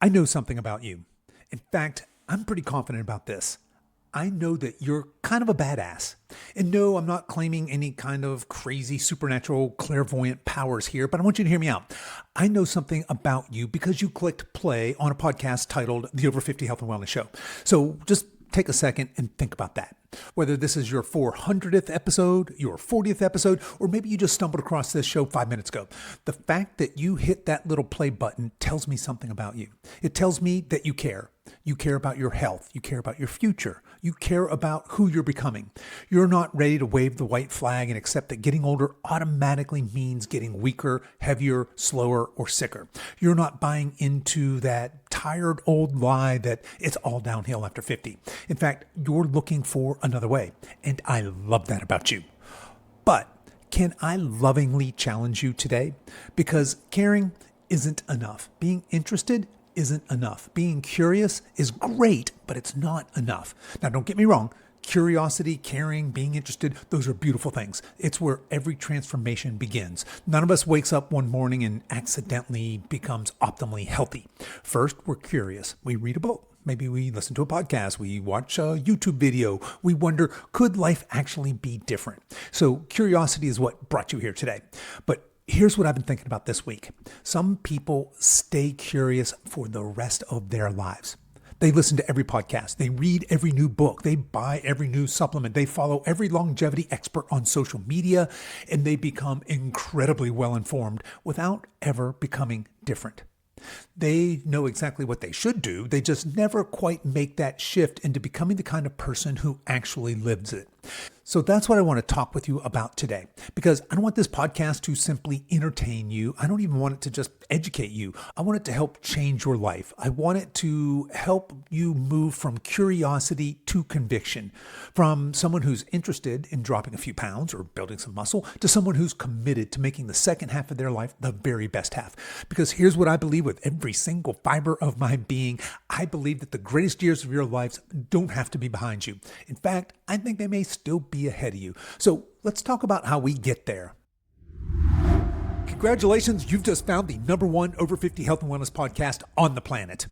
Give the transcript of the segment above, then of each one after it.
I know something about you. In fact, I'm pretty confident about this. I know that you're kind of a badass. And no, I'm not claiming any kind of crazy supernatural clairvoyant powers here, but I want you to hear me out. I know something about you because you clicked play on a podcast titled The Over 50 Health and Wellness Show. So just take a second and think about that. Whether this is your 400th episode, your 40th episode, or maybe you just stumbled across this show 5 minutes ago. The fact that you hit that little play button tells me something about you. It tells me that you care. You care about your health. You care about your future. You care about who you're becoming. You're not ready to wave the white flag and accept that getting older automatically means getting weaker, heavier, slower, or sicker. You're not buying into that tired old lie that it's all downhill after 50. In fact, you're looking for another way. And I love that about you. But can I lovingly challenge you today? Because caring isn't enough. Being interested isn't enough. Being curious is great, but it's not enough. Now, don't get me wrong. Curiosity, caring, being interested, those are beautiful things. It's where every transformation begins. None of us wakes up one morning and accidentally becomes optimally healthy. First, we're curious. We read a book. Maybe we listen to a podcast. We watch a YouTube video. We wonder, could life actually be different? So curiosity is what brought you here today. But here's what I've been thinking about this week. Some people stay curious for the rest of their lives. They listen to every podcast. They read every new book. They buy every new supplement. They follow every longevity expert on social media, and they become incredibly well-informed without ever becoming different. They know exactly what they should do. They just never quite make that shift into becoming the kind of person who actually lives it. So that's what I want to talk with you about today, because I don't want this podcast to simply entertain you. I don't even want it to just educate you. I want it to help change your life. I want it to help you move from curiosity to conviction, from someone who's interested in dropping a few pounds or building some muscle to someone who's committed to making the second half of their life the very best half. Because here's what I believe with every single fiber of my being. I believe that the greatest years of your lives don't have to be behind you. In fact, I think they may still be ahead of you. So let's talk about how we get there. Congratulations, you've just found the #1 over 50 health and wellness podcast on the planet.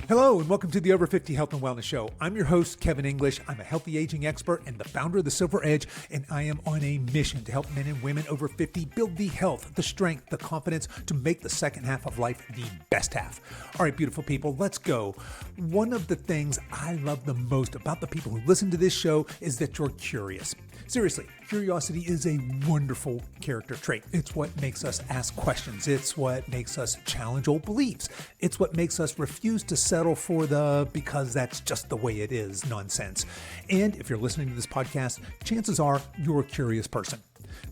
Hello and welcome to the Over 50 Health and Wellness Show. I'm your host, Kevin English. I'm a healthy aging expert and the founder of The Silver Edge, and I am on a mission to help men and women over 50 build the health, the strength, the confidence to make the second half of life the best half. All right, beautiful people, let's go. One of the things I love the most about the people who listen to this show is that you're curious. Seriously, curiosity is a wonderful character trait. It's what makes us ask questions. It's what makes us challenge old beliefs. It's what makes us refuse to settle for the because that's just the way it is nonsense. And if you're listening to this podcast, chances are you're a curious person.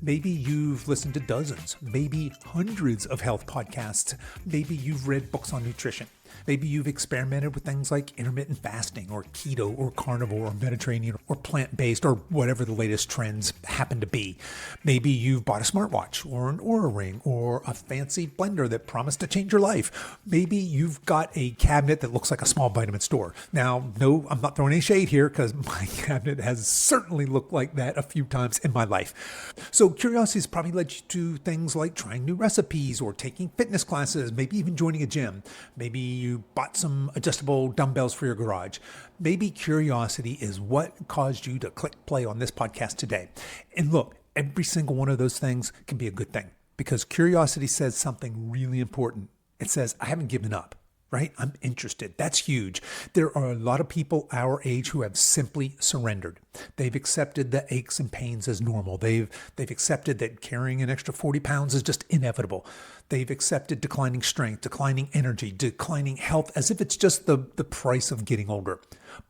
Maybe you've listened to dozens, maybe hundreds of health podcasts. Maybe you've read books on nutrition. Maybe you've experimented with things like intermittent fasting or keto or carnivore or Mediterranean or plant-based or whatever the latest trends happen to be. Maybe you've bought a smartwatch or an Oura Ring or a fancy blender that promised to change your life. Maybe you've got a cabinet that looks like a small vitamin store. Now, no, I'm not throwing any shade here because my cabinet has certainly looked like that a few times in my life. So curiosity has probably led you to things like trying new recipes or taking fitness classes, maybe even joining a gym. Maybe you bought some adjustable dumbbells for your garage. Maybe curiosity is what caused you to click play on this podcast today. And look, every single one of those things can be a good thing because curiosity says something really important. It says, I haven't given up. Right? I'm interested. That's huge. There are a lot of people our age who have simply surrendered. They've accepted the aches and pains as normal. They've accepted that carrying an extra 40 pounds is just inevitable. They've accepted declining strength, declining energy, declining health as if it's just the price of getting older.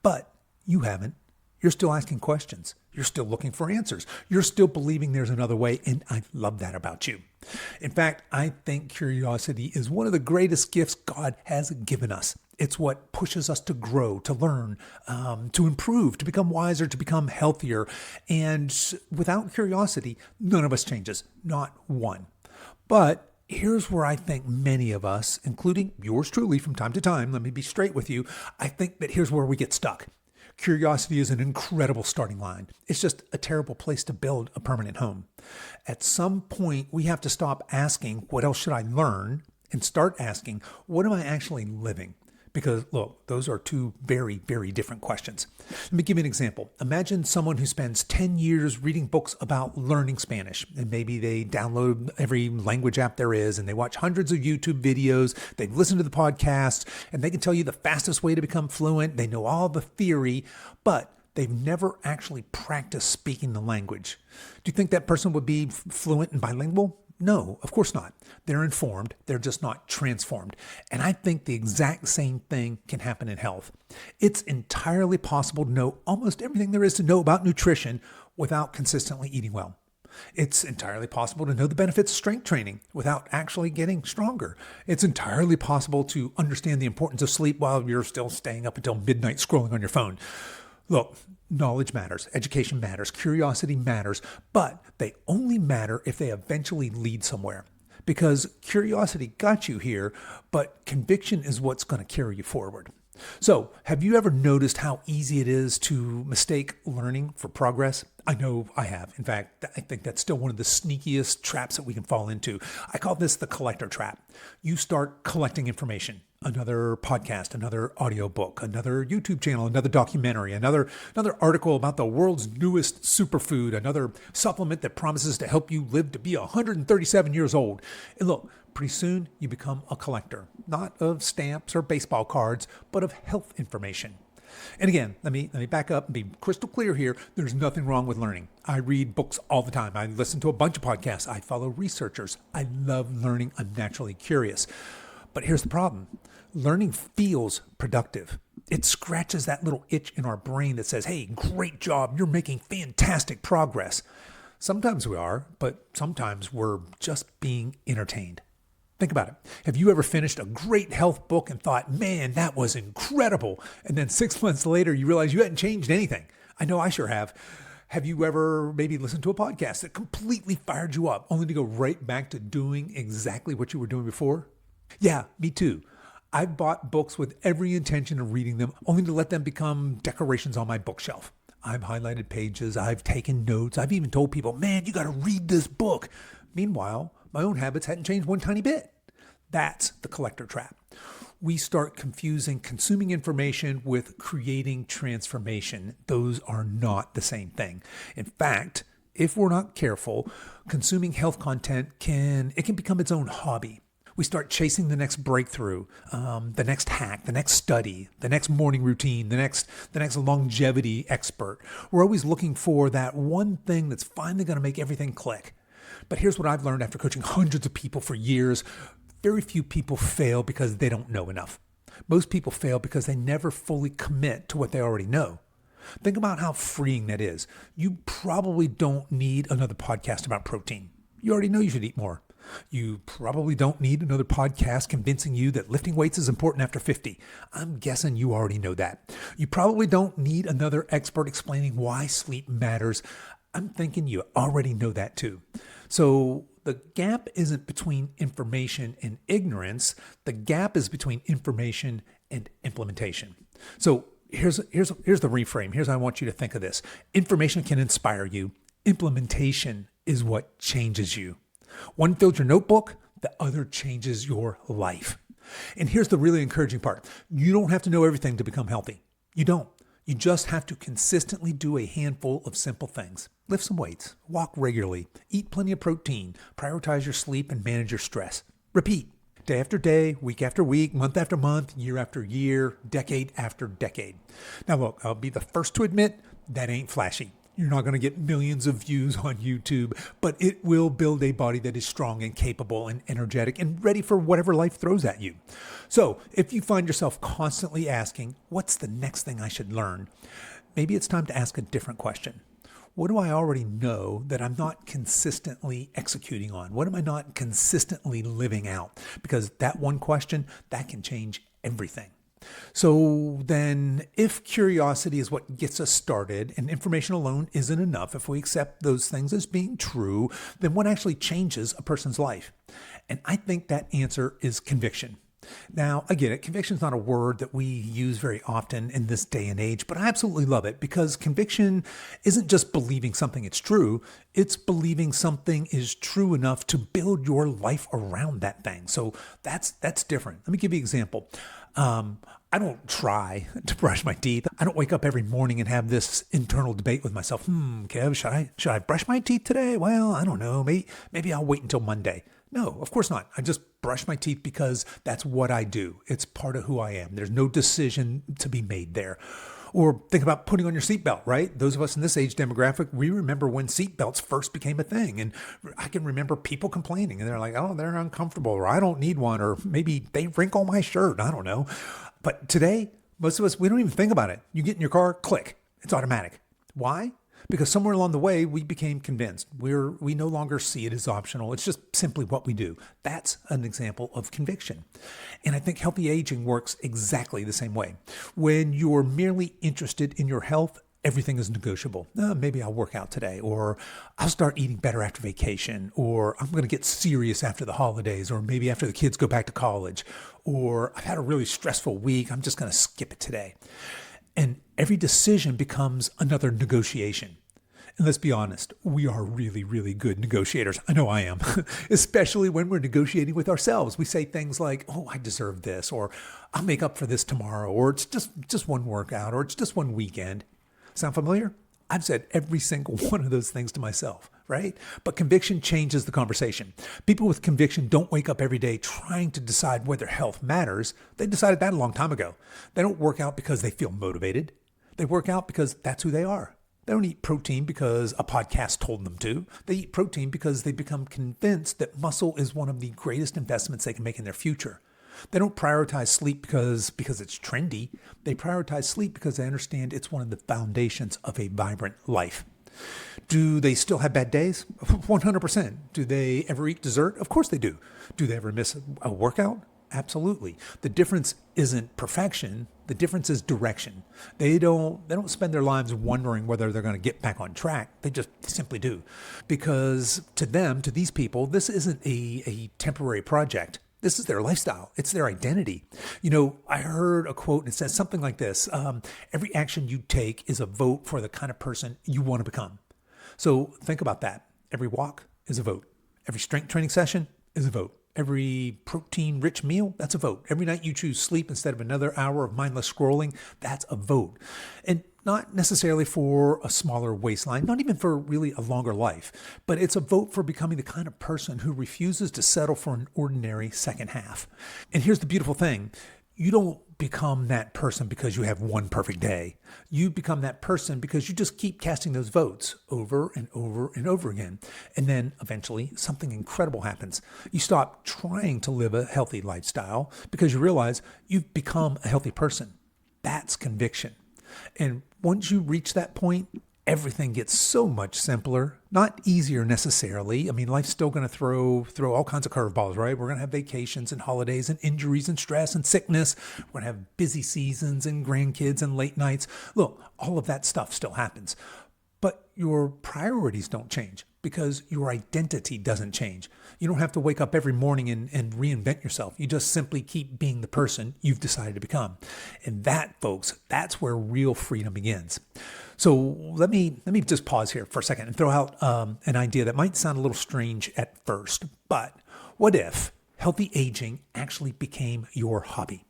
But you haven't. You're still asking questions. You're still looking for answers. You're still believing there's another way, and I love that about you. In fact, I think curiosity is one of the greatest gifts God has given us. It's what pushes us to grow, to learn, to improve, to become wiser, to become healthier. And without curiosity, none of us changes, not one. But here's where I think many of us, including yours truly from time to time, let me be straight with you, I think that here's where we get stuck. Curiosity is an incredible starting line. It's just a terrible place to build a permanent home. At some point, we have to stop asking, what else should I learn? And start asking, what am I actually living? Because look, those are two very, very different questions. Let me give you an example. Imagine someone who spends 10 years reading books about learning Spanish, and maybe they download every language app there is, and they watch hundreds of YouTube videos, they've listened to the podcasts, and they can tell you the fastest way to become fluent. They know all the theory, but they've never actually practiced speaking the language. Do you think that person would be fluent and bilingual? No, of course not. They're informed, they're just not transformed. And I think the exact same thing can happen in health. It's entirely possible to know almost everything there is to know about nutrition without consistently eating well. It's entirely possible to know the benefits of strength training without actually getting stronger. It's entirely possible to understand the importance of sleep while you're still staying up until midnight scrolling on your phone. Look, knowledge matters, education matters, curiosity matters, but they only matter if they eventually lead somewhere. Because curiosity got you here, but conviction is what's going to carry you forward. So, have you ever noticed how easy it is to mistake learning for progress? I know I have. In fact, I think that's still one of the sneakiest traps that we can fall into. I call this the collector trap. You start collecting information. Another podcast, another audiobook, another YouTube channel, another documentary, another article about the world's newest superfood, another supplement that promises to help you live to be 137 years old. And look, pretty soon you become a collector, not of stamps or baseball cards, but of health information. And again, let me back up and be crystal clear here. There's nothing wrong with learning. I read books all the time. I listen to a bunch of podcasts. I follow researchers. I love learning. I'm naturally curious. But here's the problem. Learning feels productive. It scratches that little itch in our brain that says, hey, great job. You're making fantastic progress. Sometimes we are, but sometimes we're just being entertained. Think about it. Have you ever finished a great health book and thought, man, that was incredible? And then 6 months later, you realize you hadn't changed anything. I know I sure have. Have you ever maybe listened to a podcast that completely fired you up only to go right back to doing exactly what you were doing before? Yeah, me too. I've bought books with every intention of reading them only to let them become decorations on my bookshelf. I've highlighted pages, I've taken notes, I've even told people, man, you got to read this book. Meanwhile, my own habits hadn't changed one tiny bit. That's the collector trap. We start confusing consuming information with creating transformation. Those are not the same thing. In fact, if we're not careful, consuming health content can become its own hobby. We start chasing the next breakthrough, the next hack, the next study, the next morning routine, the next longevity expert. We're always looking for that one thing that's finally going to make everything click. But here's what I've learned after coaching hundreds of people for years. Very few people fail because they don't know enough. Most people fail because they never fully commit to what they already know. Think about how freeing that is. You probably don't need another podcast about protein. You already know you should eat more. You probably don't need another podcast convincing you that lifting weights is important after 50. I'm guessing you already know that. You probably don't need another expert explaining why sleep matters. I'm thinking you already know that too. So the gap isn't between information and ignorance. The gap is between information and implementation. So here's the reframe. Here's how I want you to think of this. Information can inspire you. Implementation is what changes you. One fills your notebook, the other changes your life. And here's the really encouraging part. You don't have to know everything to become healthy. You don't. You just have to consistently do a handful of simple things. Lift some weights, walk regularly, eat plenty of protein, prioritize your sleep, and manage your stress. Repeat. Day after day, week after week, month after month, year after year, decade after decade. Now look, I'll be the first to admit that ain't flashy. You're not going to get millions of views on YouTube, but it will build a body that is strong and capable and energetic and ready for whatever life throws at you. So if you find yourself constantly asking, what's the next thing I should learn? Maybe it's time to ask a different question. What do I already know that I'm not consistently executing on? What am I not consistently living out? Because that one question, that can change everything. So then if curiosity is what gets us started and information alone isn't enough, if we accept those things as being true, then what actually changes a person's life? And I think that answer is conviction. Now, I get it. Conviction is not a word that we use very often in this day and age, but I absolutely love it because conviction isn't just believing something is true. It's believing something is true enough to build your life around that thing. So that's different. Let me give you an example. I don't try to brush my teeth. I don't wake up every morning and have this internal debate with myself. Kev, should I brush my teeth today? Well, I don't know. Maybe I'll wait until Monday. No, of course not. I just brush my teeth because that's what I do. It's part of who I am. There's no decision to be made there. Or think about putting on your seatbelt, right? Those of us in this age demographic, we remember when seatbelts first became a thing. And I can remember people complaining and they're like, oh, they're uncomfortable, or I don't need one, or maybe they wrinkle my shirt. I don't know. But today, most of us, we don't even think about it. You get in your car, click. It's automatic. Why? Because somewhere along the way, we became convinced. We no longer see it as optional. It's just simply what we do. That's an example of conviction. And I think healthy aging works exactly the same way. When you're merely interested in your health, everything is negotiable. Maybe I'll work out today, or I'll start eating better after vacation, or I'm going to get serious after the holidays, or maybe after the kids go back to college, or I've had a really stressful week. I'm just going to skip it today. And every decision becomes another negotiation. And let's be honest, we are really, really good negotiators. I know I am, especially when we're negotiating with ourselves. We say things like, oh, I deserve this, or I'll make up for this tomorrow, or it's just one workout, or it's just one weekend. Sound familiar? I've said every single one of those things to myself, right? But conviction changes the conversation. People with conviction don't wake up every day trying to decide whether health matters. They decided that a long time ago. They don't work out because they feel motivated. They work out because that's who they are. They don't eat protein because a podcast told them to. They eat protein because they become convinced that muscle is one of the greatest investments they can make in their future. They don't prioritize sleep because it's trendy. They prioritize sleep because they understand it's one of the foundations of a vibrant life. Do they still have bad days? 100%. Do they ever eat dessert? Of course they do. Do they ever miss a workout? Absolutely. The difference isn't perfection. The difference is direction. They don't spend their lives wondering whether they're going to get back on track. They just simply do. Because to these people, this isn't a temporary project. This is their lifestyle. It's their identity. You know, I heard a quote and it says something like this. Every action you take is a vote for the kind of person you want to become. So think about that. Every walk is a vote. Every strength training session is a vote. Every protein-rich meal, that's a vote. Every night you choose sleep instead of another hour of mindless scrolling, that's a vote. And not necessarily for a smaller waistline, not even for really a longer life, but it's a vote for becoming the kind of person who refuses to settle for an ordinary second half. And here's the beautiful thing. You don't become that person because you have one perfect day. You become that person because you just keep casting those votes over and over and over again. And then eventually something incredible happens. You stop trying to live a healthy lifestyle because you realize you've become a healthy person. That's conviction. And once you reach that point, everything gets so much simpler, not easier necessarily. I mean, life's still going to throw all kinds of curveballs, right? We're going to have vacations and holidays and injuries and stress and sickness. We're going to have busy seasons and grandkids and late nights. Look, all of that stuff still happens. But your priorities don't change because your identity doesn't change. You don't have to wake up every morning and reinvent yourself. You just simply keep being the person you've decided to become. And that, folks, that's where real freedom begins. So let me just pause here for a second and throw out an idea that might sound a little strange at first. But what if healthy aging actually became your hobby?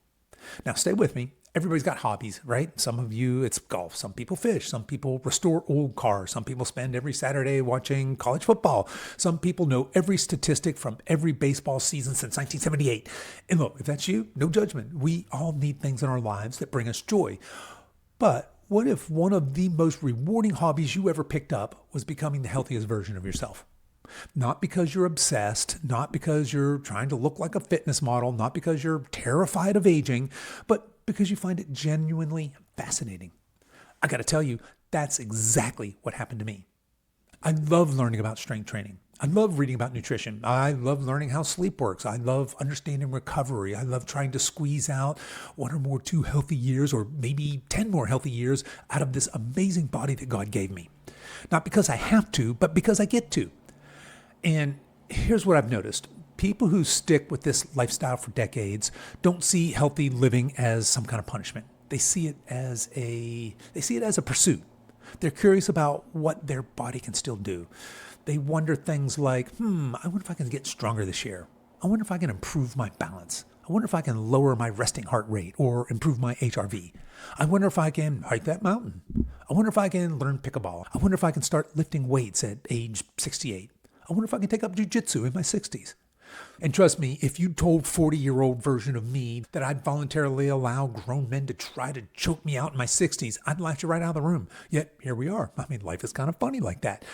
Now, stay with me. Everybody's got hobbies, right? Some of you, it's golf. Some people fish. Some people restore old cars. Some people spend every Saturday watching college football. Some people know every statistic from every baseball season since 1978. And look, if that's you, no judgment. We all need things in our lives that bring us joy. But what if one of the most rewarding hobbies you ever picked up was becoming the healthiest version of yourself? Not because you're obsessed, not because you're trying to look like a fitness model, not because you're terrified of aging, but because you find it genuinely fascinating. I got to tell you, that's exactly what happened to me. I love learning about strength training. I love reading about nutrition. I love learning how sleep works. I love understanding recovery. I love trying to squeeze out 1 or more 2 healthy years, or maybe 10 more healthy years out of this amazing body that God gave me. Not because I have to, but because I get to. And here's what I've noticed. People who stick with this lifestyle for decades don't see healthy living as some kind of punishment. They see it as a pursuit. They're curious about what their body can still do. They wonder things like, I wonder if I can get stronger this year. I wonder if I can improve my balance. I wonder if I can lower my resting heart rate or improve my HRV. I wonder if I can hike that mountain. I wonder if I can learn pickleball. I wonder if I can start lifting weights at age 68. I wonder if I can take up jiu-jitsu in my 60s. And trust me, if you told 40-year-old version of me that I'd voluntarily allow grown men to try to choke me out in my 60s, I'd laugh you right out of the room. Yet here we are. I mean, life is kind of funny like that.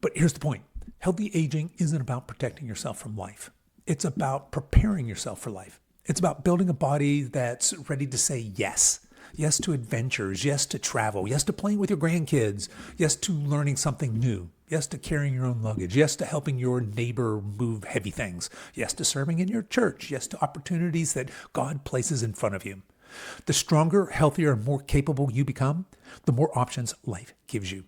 But here's the point. Healthy aging isn't about protecting yourself from life. It's about preparing yourself for life. It's about building a body that's ready to say yes. Yes to adventures. Yes to travel. Yes to playing with your grandkids. Yes to learning something new. Yes to carrying your own luggage. Yes to helping your neighbor move heavy things. Yes to serving in your church. Yes to opportunities that God places in front of you. The stronger, healthier, and more capable you become, the more options life gives you.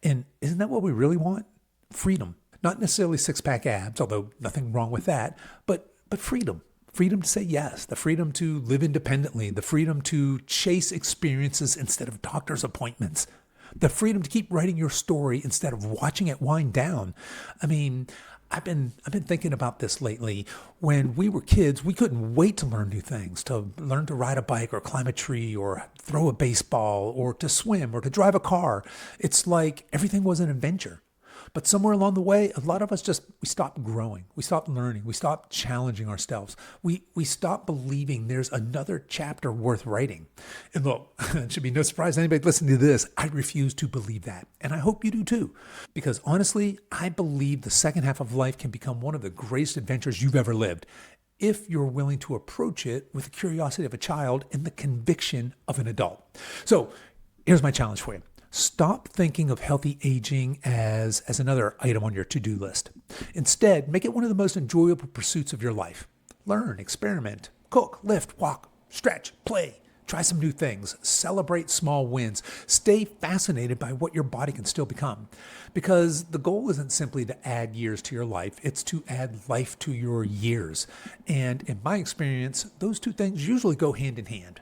And isn't that what we really want? Freedom. Not necessarily six-pack abs, although nothing wrong with that, but freedom. Freedom to say yes, the freedom to live independently, the freedom to chase experiences instead of doctor's appointments, the freedom to keep writing your story instead of watching it wind down. I mean, I've been thinking about this lately. When we were kids, we couldn't wait to learn new things, to learn to ride a bike or climb a tree or throw a baseball or to swim or to drive a car. It's like everything was an adventure. But somewhere along the way, a lot of us we stopped growing. We stopped learning. We stopped challenging ourselves. We stopped believing there's another chapter worth writing. And look, it should be no surprise to anybody listening to this. I refuse to believe that. And I hope you do too. Because honestly, I believe the second half of life can become one of the greatest adventures you've ever lived, if you're willing to approach it with the curiosity of a child and the conviction of an adult. So here's my challenge for you. Stop thinking of healthy aging as another item on your to-do list. Instead, make it one of the most enjoyable pursuits of your life. Learn, experiment, cook, lift, walk, stretch, play. Try some new things. Celebrate small wins. Stay fascinated by what your body can still become. Because the goal isn't simply to add years to your life, it's to add life to your years. And in my experience, those two things usually go hand in hand.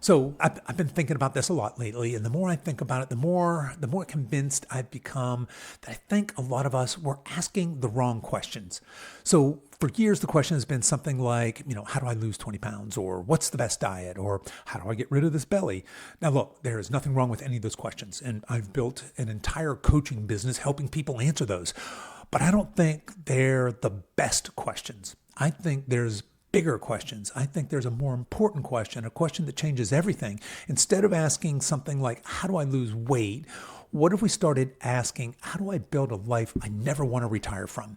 So I've been thinking about this a lot lately, and the more I think about it, the more convinced I've become that I think a lot of us were asking the wrong questions. So for years, the question has been something like, how do I lose 20 pounds? Or what's the best diet? Or how do I get rid of this belly? Now, look, there is nothing wrong with any of those questions, and I've built an entire coaching business helping people answer those. But I don't think they're the best questions. I think there's bigger questions. I think there's a more important question, a question that changes everything. Instead of asking something like, how do I lose weight? What if we started asking, how do I build a life I never want to retire from?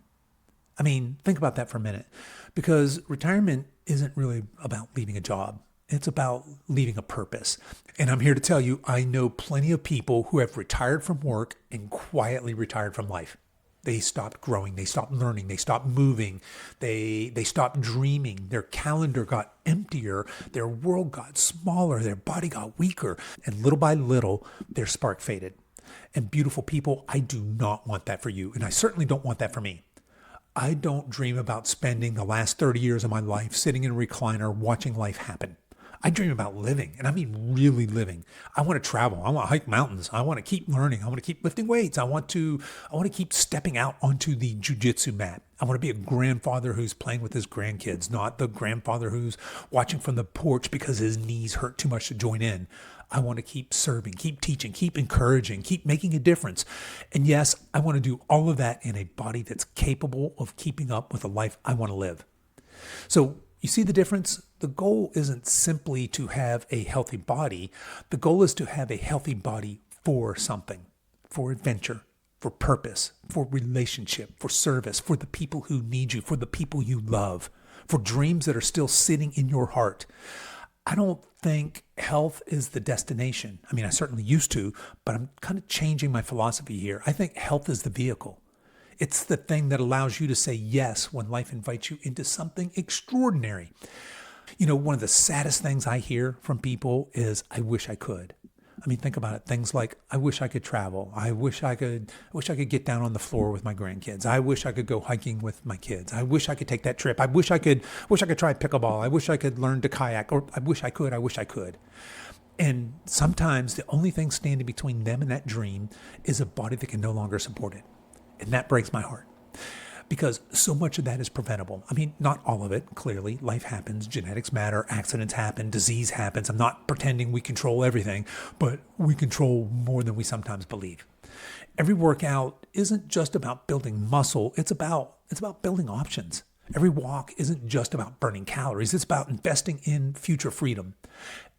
I mean, think about that for a minute, because retirement isn't really about leaving a job. It's about leaving a purpose. And I'm here to tell you, I know plenty of people who have retired from work and quietly retired from life. They stopped growing. They stopped learning. They stopped moving. They stopped dreaming. Their calendar got emptier. Their world got smaller. Their body got weaker. And little by little, their spark faded. And beautiful people, I do not want that for you. And I certainly don't want that for me. I don't dream about spending the last 30 years of my life sitting in a recliner watching life happen. I dream about living, and I mean really living. I want to travel. I want to hike mountains. I want to keep learning. I want to keep lifting weights. I want to keep stepping out onto the jiu-jitsu mat. I want to be a grandfather who's playing with his grandkids, not the grandfather who's watching from the porch because his knees hurt too much to join in. I want to keep serving, keep teaching, keep encouraging, keep making a difference. And yes, I want to do all of that in a body that's capable of keeping up with the life I want to live. So you see the difference? The goal isn't simply to have a healthy body. The goal is to have a healthy body for something, for adventure, for purpose, for relationship, for service, for the people who need you, for the people you love, for dreams that are still sitting in your heart. I don't think health is the destination. I mean, I certainly used to, but I'm kind of changing my philosophy here. I think health is the vehicle. It's the thing that allows you to say yes when life invites you into something extraordinary. One of the saddest things I hear from people is, I wish I could. I mean, think about it. Things like, I wish I could travel. I wish I could get down on the floor with my grandkids. I wish I could go hiking with my kids. I wish I could take that trip. I wish I could try pickleball. I wish I could learn to kayak, or I wish I could. And sometimes the only thing standing between them and that dream is a body that can no longer support it. And that breaks my heart, because so much of that is preventable. I mean, not all of it, clearly. Life happens, genetics matter, accidents happen, disease happens. I'm not pretending we control everything, but we control more than we sometimes believe. Every workout isn't just about building muscle, it's about building options. Every walk isn't just about burning calories, it's about investing in future freedom.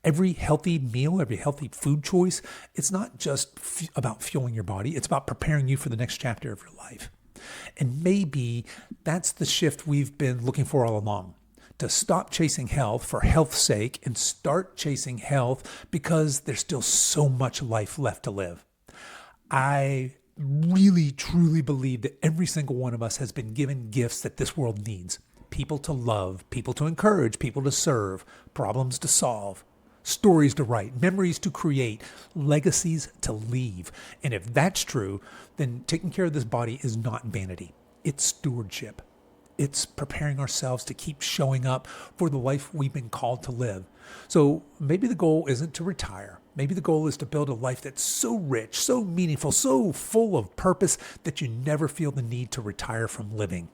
Every healthy meal, every healthy food choice, it's not just about fueling your body, it's about preparing you for the next chapter of your life. And maybe that's the shift we've been looking for all along, to stop chasing health for health's sake and start chasing health because there's still so much life left to live. I really, truly believe that every single one of us has been given gifts that this world needs. People to love, people to encourage, people to serve, problems to solve, stories to write, memories to create, legacies to leave. And if that's true, then taking care of this body is not vanity. It's stewardship. It's preparing ourselves to keep showing up for the life we've been called to live. So maybe the goal isn't to retire. Maybe the goal is to build a life that's so rich, so meaningful, so full of purpose that you never feel the need to retire from living.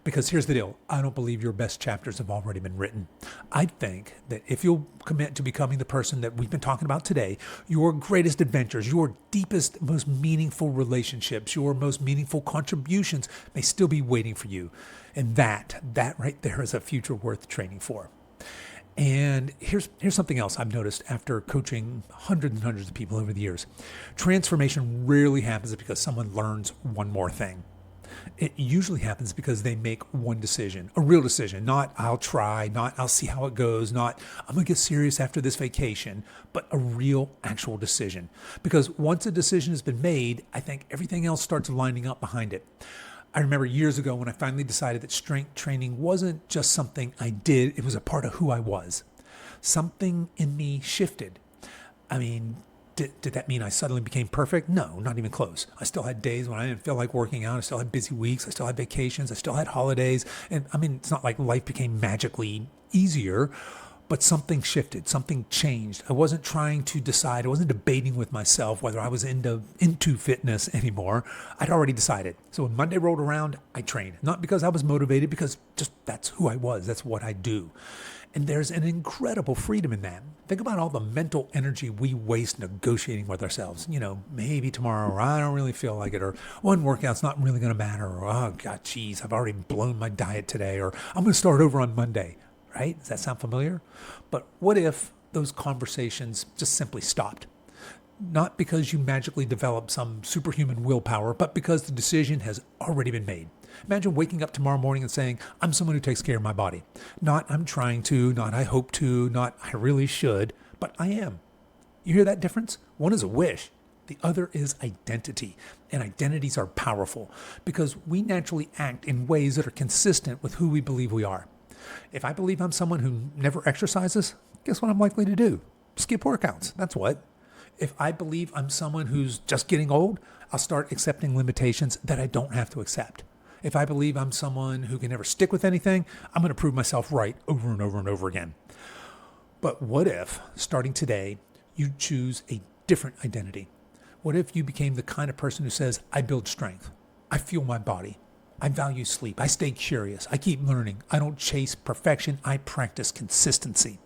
Because here's the deal, I don't believe your best chapters have already been written. I think that if you'll commit to becoming the person that we've been talking about today, your greatest adventures, your deepest, most meaningful relationships, your most meaningful contributions may still be waiting for you. And that right there is a future worth training for. And here's something else I've noticed after coaching hundreds and hundreds of people over the years. Transformation rarely happens because someone learns one more thing. It usually happens because they make one decision, a real decision, not I'll try, not I'll see how it goes, not I'm going to get serious after this vacation, but a real actual decision. Because once a decision has been made, I think everything else starts lining up behind it. I remember years ago when I finally decided that strength training wasn't just something I did, it was a part of who I was. Something in me shifted. I mean, did that mean I suddenly became perfect? No, not even close. I still had days when I didn't feel like working out. I still had busy weeks. I still had vacations. I still had holidays. And I mean, it's not like life became magically easier, but something shifted, something changed. I wasn't trying to decide. I wasn't debating with myself whether I was into fitness anymore. I'd already decided. So when Monday rolled around, I trained. Not because I was motivated, because just that's who I was. That's what I do. And there's an incredible freedom in that. Think about all the mental energy we waste negotiating with ourselves. You know, maybe tomorrow, or I don't really feel like it, or one workout's not really going to matter, or oh, God, geez, I've already blown my diet today, or I'm going to start over on Monday, right? Does that sound familiar? But what if those conversations just simply stopped? Not because you magically developed some superhuman willpower, but because the decision has already been made. Imagine waking up tomorrow morning and saying, I'm someone who takes care of my body. Not I'm trying to, not I hope to, not I really should, but I am. You hear that difference? One is a wish. The other is identity. And identities are powerful because we naturally act in ways that are consistent with who we believe we are. If I believe I'm someone who never exercises, guess what I'm likely to do? Skip workouts. That's what. If I believe I'm someone who's just getting old, I'll start accepting limitations that I don't have to accept. If I believe I'm someone who can never stick with anything, I'm going to prove myself right over and over and over again. But what if, starting today, you choose a different identity? What if you became the kind of person who says, I build strength, I fuel my body, I value sleep, I stay curious, I keep learning, I don't chase perfection, I practice consistency.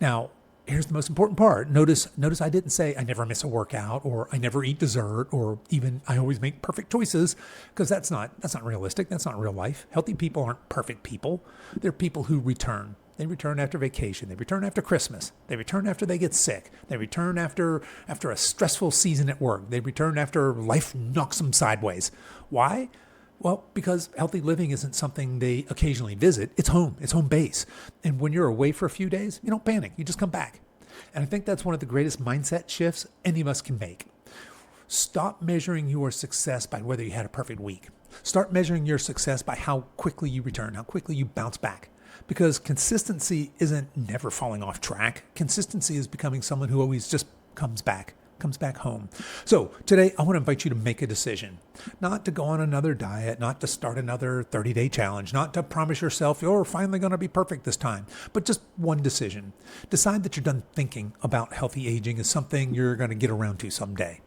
Now, here's the most important part. Notice I didn't say I never miss a workout, or I never eat dessert, or even I always make perfect choices, because that's not realistic. That's not real life. Healthy people aren't perfect people. They're people who return. They return after vacation. They return after Christmas. They return after they get sick. They return after a stressful season at work. They return after life knocks them sideways. Why? Well, because healthy living isn't something they occasionally visit. It's home. It's home base. And when you're away for a few days, you don't panic. You just come back. And I think that's one of the greatest mindset shifts any of us can make. Stop measuring your success by whether you had a perfect week. Start measuring your success by how quickly you return, how quickly you bounce back. Because consistency isn't never falling off track. Consistency is becoming someone who always just comes back home. So today I want to invite you to make a decision, not to go on another diet, not to start another 30-day challenge, not to promise yourself you're finally going to be perfect this time, but just one decision. Decide that you're done thinking about healthy aging as something you're going to get around to someday.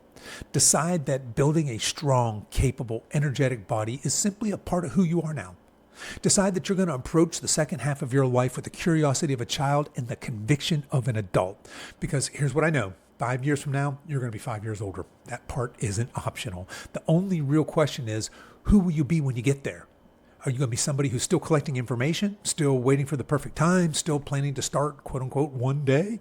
Decide that building a strong, capable, energetic body is simply a part of who you are now. Decide that you're going to approach the second half of your life with the curiosity of a child and the conviction of an adult. Because here's what I know. 5 years from now, you're going to be 5 years older. That part isn't optional. The only real question is, who will you be when you get there? Are you going to be somebody who's still collecting information, still waiting for the perfect time, still planning to start, quote unquote, one day?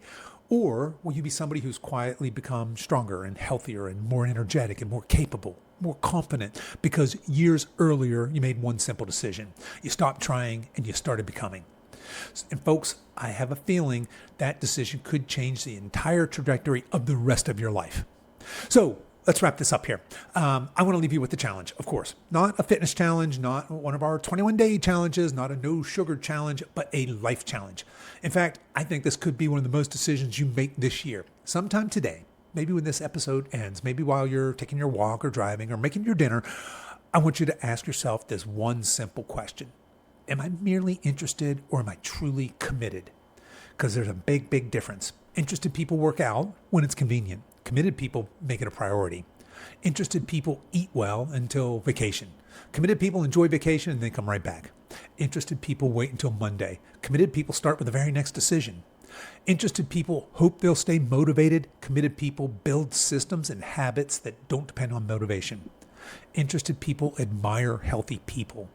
Or will you be somebody who's quietly become stronger and healthier and more energetic and more capable, more confident, because years earlier you made one simple decision. You stopped trying and you started becoming. And folks, I have a feeling that decision could change the entire trajectory of the rest of your life. So let's wrap this up here. I want to leave you with the challenge, of course. Not a fitness challenge, not one of our 21-day challenges, not a no sugar challenge, but a life challenge. In fact, I think this could be one of the most decisions you make this year. Sometime today, maybe when this episode ends, maybe while you're taking your walk or driving or making your dinner, I want you to ask yourself this one simple question. Am I merely interested or am I truly committed? Because there's a big, big difference. Interested people work out when it's convenient. Committed people make it a priority. Interested people eat well until vacation. Committed people enjoy vacation and then come right back. Interested people wait until Monday. Committed people start with the very next decision. Interested people hope they'll stay motivated. Committed people build systems and habits that don't depend on motivation. Interested people admire healthy people.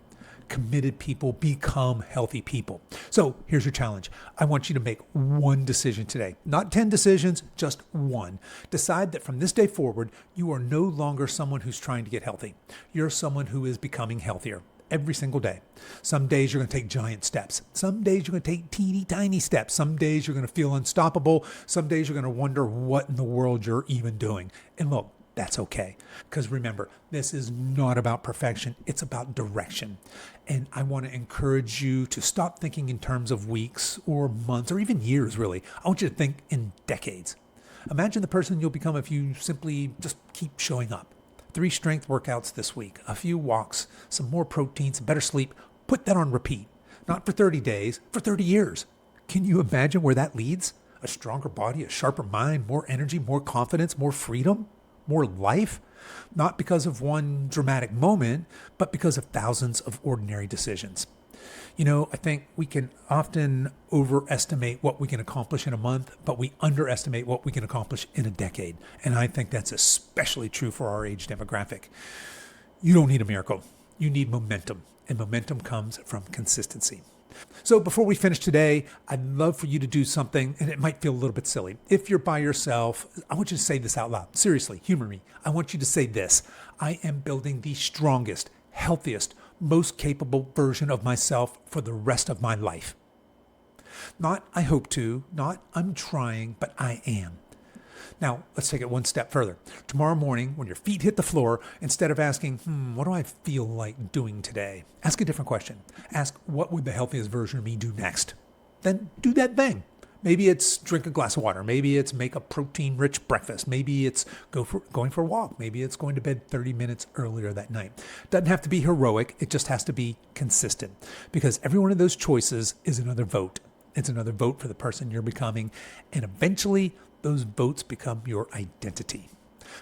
Committed people become healthy people. So here's your challenge. I want you to make one decision today. Not 10 decisions, just one. Decide that from this day forward, you are no longer someone who's trying to get healthy. You're someone who is becoming healthier every single day. Some days you're going to take giant steps. Some days you're going to take teeny tiny steps. Some days you're going to feel unstoppable. Some days you're going to wonder what in the world you're even doing. And look, that's okay. Because remember, this is not about perfection. It's about direction. And I want to encourage you to stop thinking in terms of weeks or months or even years, really. I want you to think in decades. Imagine the person you'll become if you simply just keep showing up. 3 strength workouts this week, a few walks, some more protein, some better sleep. Put that on repeat. Not for 30 days, for 30 years. Can you imagine where that leads? A stronger body, a sharper mind, more energy, more confidence, more freedom? More life, not because of one dramatic moment, but because of thousands of ordinary decisions. You know, I think we can often overestimate what we can accomplish in a month, but we underestimate what we can accomplish in a decade. And I think that's especially true for our age demographic. You don't need a miracle. You need momentum, and momentum comes from consistency. So before we finish today, I'd love for you to do something, and it might feel a little bit silly. If you're by yourself, I want you to say this out loud. Seriously, humor me. I want you to say this. I am building the strongest, healthiest, most capable version of myself for the rest of my life. Not I hope to, not I'm trying, but I am. Now, let's take it one step further. Tomorrow morning, when your feet hit the floor, instead of asking, what do I feel like doing today? Ask a different question. Ask, what would the healthiest version of me do next? Then do that thing. Maybe it's drink a glass of water. Maybe it's make a protein-rich breakfast. Maybe it's going for a walk. Maybe it's going to bed 30 minutes earlier that night. Doesn't have to be heroic. It just has to be consistent. Because every one of those choices is another vote. It's another vote for the person you're becoming. And eventually, those votes become your identity.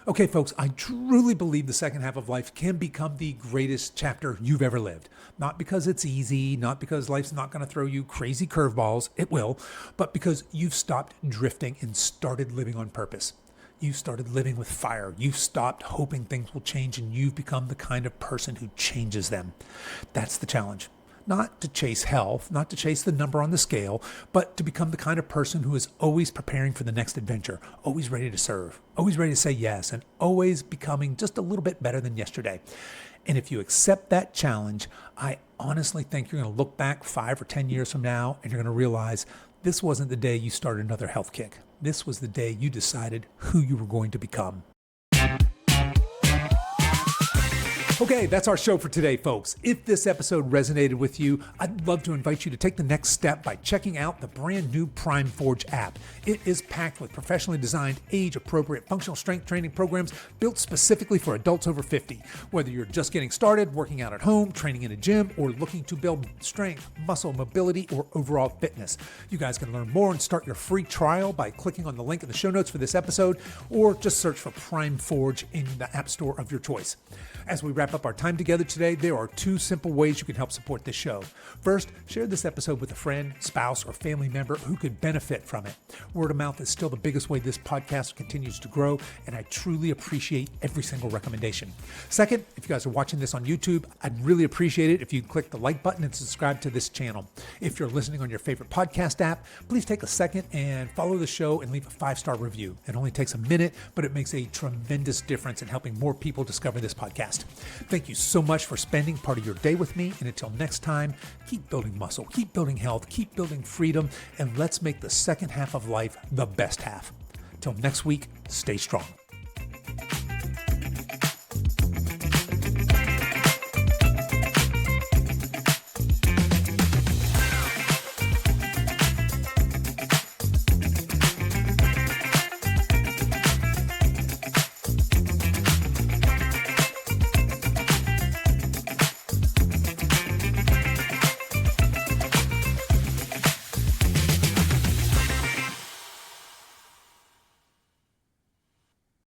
Okay, folks, I truly believe the second half of life can become the greatest chapter you've ever lived. Not because it's easy, not because life's not going to throw you crazy curveballs, it will, but because you've stopped drifting and started living on purpose. You started living with fire. You've stopped hoping things will change, and you've become the kind of person who changes them. That's the challenge. Not to chase health, not to chase the number on the scale, but to become the kind of person who is always preparing for the next adventure, always ready to serve, always ready to say yes, and always becoming just a little bit better than yesterday. And if you accept that challenge, I honestly think you're going to look back 5 or 10 years from now, and you're going to realize this wasn't the day you started another health kick. This was the day you decided who you were going to become. Okay, that's our show for today, folks. If this episode resonated with you, I'd love to invite you to take the next step by checking out the brand new Prime Forge app. It is packed with professionally designed, age-appropriate functional strength training programs built specifically for adults over 50. Whether you're just getting started, working out at home, training in a gym, or looking to build strength, muscle, mobility, or overall fitness. You guys can learn more and start your free trial by clicking on the link in the show notes for this episode, or just search for Prime Forge in the app store of your choice. As we wrap up our time together today, there are 2 simple ways you can help support this show. First, share this episode with a friend, spouse, or family member who could benefit from it. Word of mouth is still the biggest way this podcast continues to grow, and I truly appreciate every single recommendation. Second, if you guys are watching this on YouTube, I'd really appreciate it if you'd click the like button and subscribe to this channel. If you're listening on your favorite podcast app, please take a second and follow the show and leave a 5-star review. It only takes a minute, but it makes a tremendous difference in helping more people discover this podcast. Thank you so much for spending part of your day with me. And until next time, keep building muscle, keep building health, keep building freedom, and let's make the second half of life the best half. Till next week, stay strong.